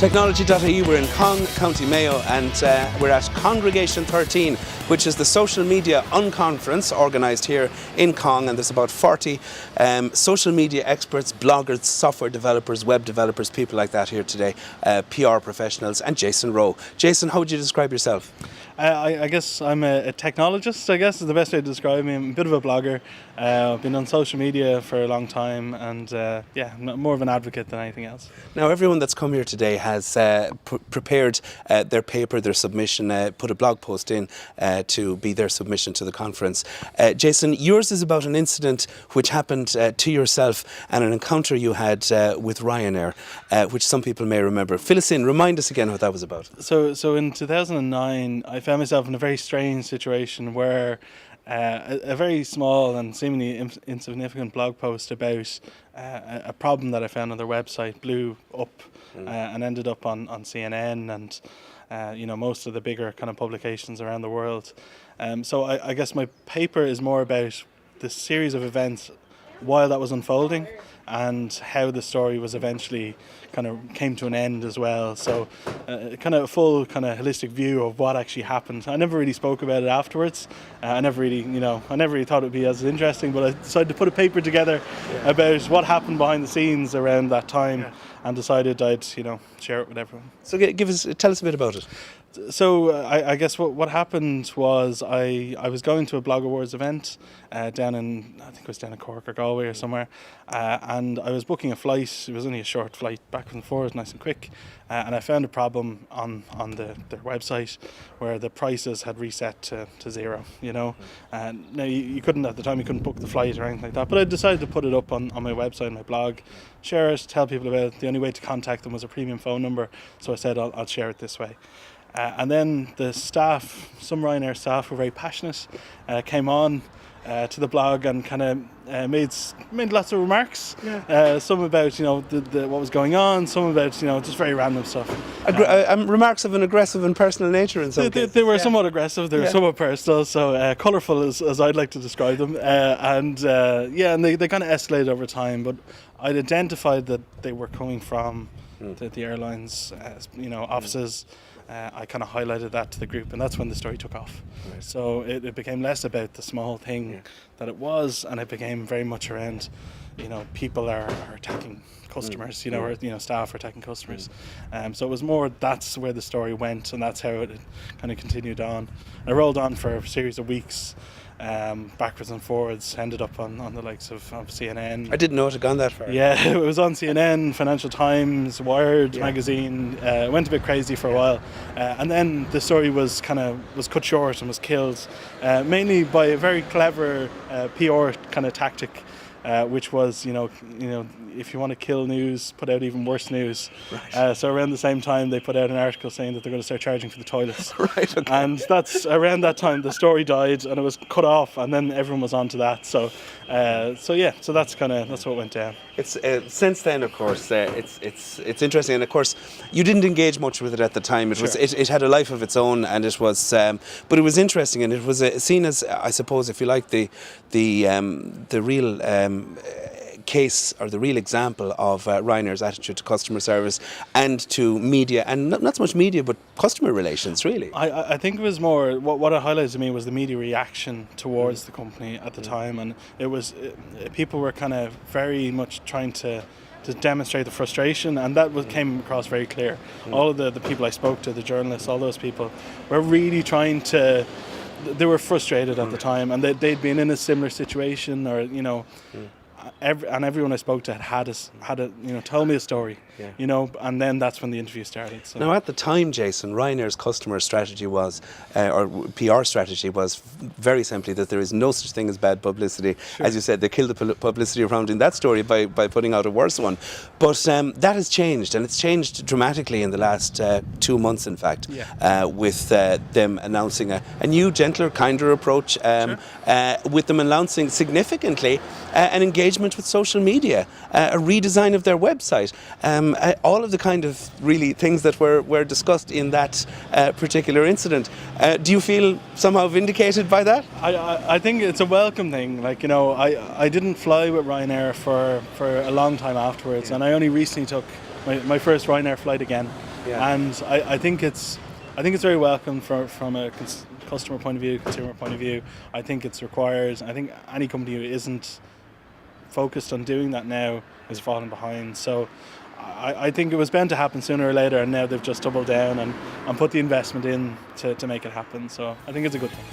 Technology.ie, we're in Cong, County Mayo, and we're at Congregation 13, which is the social media unconference organised here in Cong, and there's about 40 social media experts, bloggers, software developers, web developers, people like that here today, PR professionals, and Jason Rowe. Jason, how would you describe yourself? I guess I'm a technologist, I guess is the best way to describe me. I'm a bit of a blogger. I've been on social media for a long time, and I'm more of an advocate than anything else. Now, everyone that's come here today has prepared their paper, their submission, put a blog post in to be their submission to the conference. Jason, yours is about an incident which happened to yourself and an encounter you had with Ryanair, which some people may remember. Fill us in, remind us again what that was about. So in 2009, I found myself in a very strange situation where a very small and seemingly insignificant blog post about a problem that I found on their website blew up and ended up on CNN and most of the bigger kind of publications around the world. So I guess my paper is more about the series of events while that was unfolding and how the story was eventually kind of came to an end as well. So kind of a full kind of holistic view of what actually happened. I never really spoke about it afterwards. I never really thought it would be as interesting, but I decided to put a paper together about what happened behind the scenes around that time and decided I'd share it with everyone. So tell us a bit about it. So I guess what happened was I was going to a Blog Awards event down in Cork or Galway or somewhere, and I was booking a flight. It was only a short flight back and forth, nice and quick, and I found a problem on their website where the prices had reset to zero. And now you couldn't at the time, you couldn't book the flight or anything like that, but I decided to put it up on my website, my blog, share it, tell people about it. The only way to contact them was a premium phone number, so I said I'll share it this way. And then the staff, some Ryanair staff were very passionate, came on to the blog and kind of made lots of remarks. Some about what was going on, some about just very random stuff. Remarks of an aggressive and personal nature in some cases. They were somewhat aggressive. They were somewhat personal. So colourful as I'd like to describe them. And they kind of escalated over time. But I'd identified that they were coming from the airlines, offices. I kind of highlighted that to the group, and that's when the story took off. Right. So it became less about the small thing that it was, and it became very much around, people are attacking customers, or staff are attacking customers. So it was more that's where the story went, and that's how it kind of continued on. I rolled on for a series of weeks. Backwards and forwards, ended up on the likes of CNN. I didn't know it had gone that far. Yeah, it was on CNN, Financial Times, Wired magazine. Went a bit crazy for a while, and then the story was cut short and was killed, mainly by a very clever PR kind of tactic. Which was, if you want to kill news, put out even worse news. Right. So around the same time, they put out an article saying that they're going to start charging for the toilets. Right. Okay. And that's around that time the story died and it was cut off, and then everyone was onto that. So that's what went down. It's since then, of course, it's interesting, and of course, you didn't engage much with it at the time. It had a life of its own, and it was, but it was interesting, and it was seen as, I suppose, if you like, the real case or the real example of Ryanair's attitude to customer service and to media, and not so much media but customer relations, really. I think it was more what it highlighted to me was the media reaction towards the company at the time, and it was people were kind of very much trying to demonstrate the frustration, and that came across very clear. All of the people I spoke to, the journalists, all those people were really trying to. They were frustrated at the time, and they'd been in a similar situation, or everyone I spoke to had told me a story, and then that's when the interview started. So. Now, at the time, Jason, Ryanair's customer strategy was, or PR strategy was, very simply that there is no such thing as bad publicity. Sure. As you said, they killed the publicity surrounding that story by putting out a worse one. But that has changed, and it's changed dramatically in the last 2 months, in fact, with them announcing a new, gentler, kinder approach, with them announcing significantly an engagement with social media, a redesign of their website, all of the kind of really things that were discussed in that particular incident. Do you feel somehow vindicated by that? I think it's a welcome thing. I didn't fly with Ryanair for a long time afterwards, and I only recently took my first Ryanair flight again. Yeah. And I think it's very welcome from a customer point of view, consumer point of view. I think it's required. I think any company who isn't focused on doing that now is falling behind. So I think it was bound to happen sooner or later, and now they've just doubled down and put the investment in to make it happen. So I think it's a good thing.